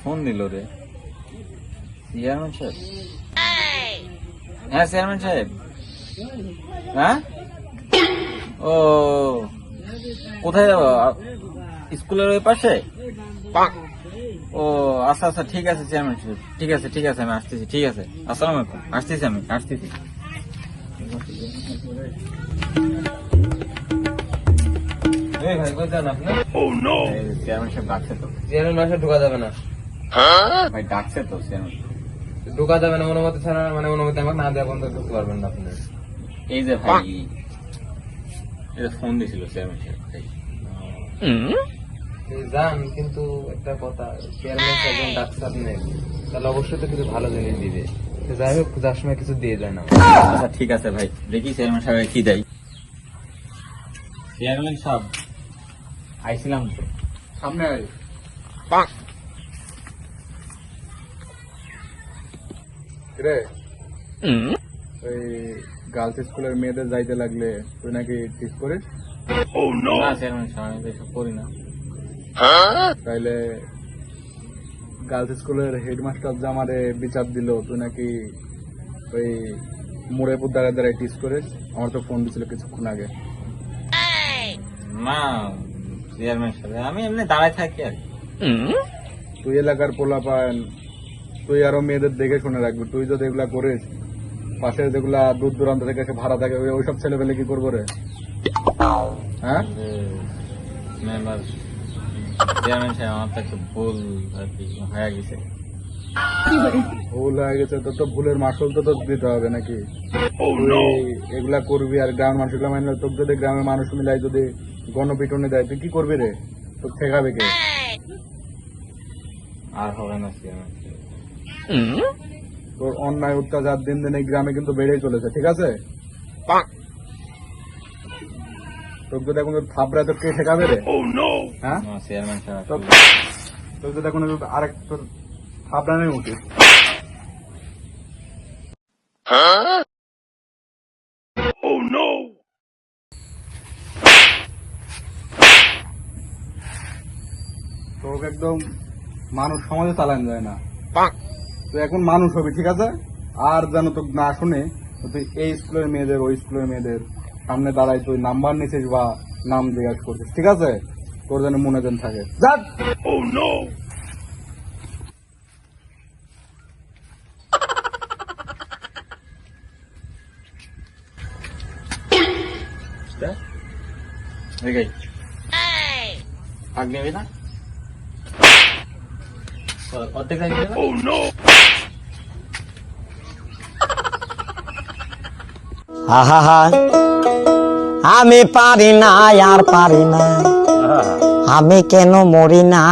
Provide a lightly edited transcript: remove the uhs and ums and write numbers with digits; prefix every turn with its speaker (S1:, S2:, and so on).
S1: Phone দিল রে chairman সাহেব। হ্যাঁ চেয়ারম্যান সাহেব। হ্যাঁ ও কোথায় যাবো? স্কুলের ওই পাশে? ও আচ্ছা আচ্ছা ঠিক আছে চেয়ারম্যান সাহেব, ঠিক আছে ঠিক আছে, আমি আসতেছি। ঠিক আছে, আসসালামু আলাইকুম। আসতেছি, আমি আসতেছি। চেয়ারম্যান সাহেব ডাকছে তো।
S2: চেয়ারম্যান বাসায় ঢোকা যাবে না।
S1: ভাই ডাকছে তো চেয়ারম্যান।
S2: ঢোকা যাবে না অনুমতি ছাড়া, মানে অনুমতি আমাকে না দেওয়া পর্যন্ত ঢুকতে পারবেন না আপনি।
S1: এই যে ভাই এটা ফোন দিছিল চেয়ারম্যান সাহেব ভাই।
S2: যান, কিন্তু একটা কথা, চেয়ারম্যান সাহেব ডাকছে আপনি, তাহলে অবশ্যই তো কিছু ভালো জিনিস দিবে। যাই হোক, যার সময় কিছু দিয়ে যায় না।
S1: আচ্ছা ঠিক আছে ভাই, দেখি চেয়ারম্যান সাহেব কি দেয়। চেয়ারম্যান সাহেব আইছিলাম তো,
S2: সামনে আয়।
S3: রে ওই গার্লস স্কুলের মেয়েদের যাইতে লাগলে তুই নাকি ঠিক করিস?
S1: না চেয়ারম্যান সাহেব আমি তো এসব করি না।
S3: তাইলে গার্লস স্কুলের হেডমাস্টার যে আমারে বিচার দিল তুই নাকি ওই মোড়েপুর দাঁড়ায় দাঁড়ায় টিস করিস? আমার তো ফোন দিছিল কিছুক্ষণ আগে।
S1: না চেয়ারম্যান সাহেব আমি এমনি দাঁড়ায় থাকি আর কি।
S3: তুই এলাকার পোলাপান, তুই আরো মেয়েদের দেখে শুনে রাখবি। তুই যদি এগুলা করিস, পাশে যেগুলা দূর দূরান্ত থেকে এসে ভাড়া থাকে ওইসব ছেলে পেলে কি করবো রে? হ্যাঁ
S1: মেম্বার চেয়ারম্যান সাহেব আমার তো একটু ভুল আর কি হয়ে গেছে।
S3: ভুল হয়ে গেছে তো, তো ভুলের মাসুল তো তোর দিতে হবে নাকি? তুই এগুলা করবি আর গ্রামের মানুষগুলা মানে তোর যদি গ্রামের মানুষ মিলাই যদি গণপিটনে দেয় তুই কি করবি রে? তোর ঠেকাবে কে?
S1: আর হবে না চেয়ারম্যান সাহেব।
S3: তোর অন্যায় অত্যাচার দিন দিন এই গ্রামে কিন্তু বেড়েই চলেছে, ঠিক আছে? তোর যদি এখন থাপড়ায় তোর কে ঠেকাবে রে? হ্যাঁ
S1: না চেয়ারম্যান সাহেব
S3: তোর যদি এখন আরেক তোর থাপড়া নেই উঠিস। তোকে একদম মানুষ সমাজে চালানো যায় না। তুই এখন মানুষ হবি, ঠিক আছে? আর যেন তোকে না শুনে তুই এই স্কুলের মেয়েদের ওই স্কুলের মেয়েদের সামনে দাঁড়াই তুই নাম্বার নিছিস বা নাম জিজ্ঞাসা করছিস, ঠিক আছে? তোর যেন মনে যেন থাকে। যাক
S1: দেখি ভাগ নেবি না, অর্ধেক ভাগ নেবে না?
S4: আহা আমি পারি না, আর পারি না, আমি কেন মরি না।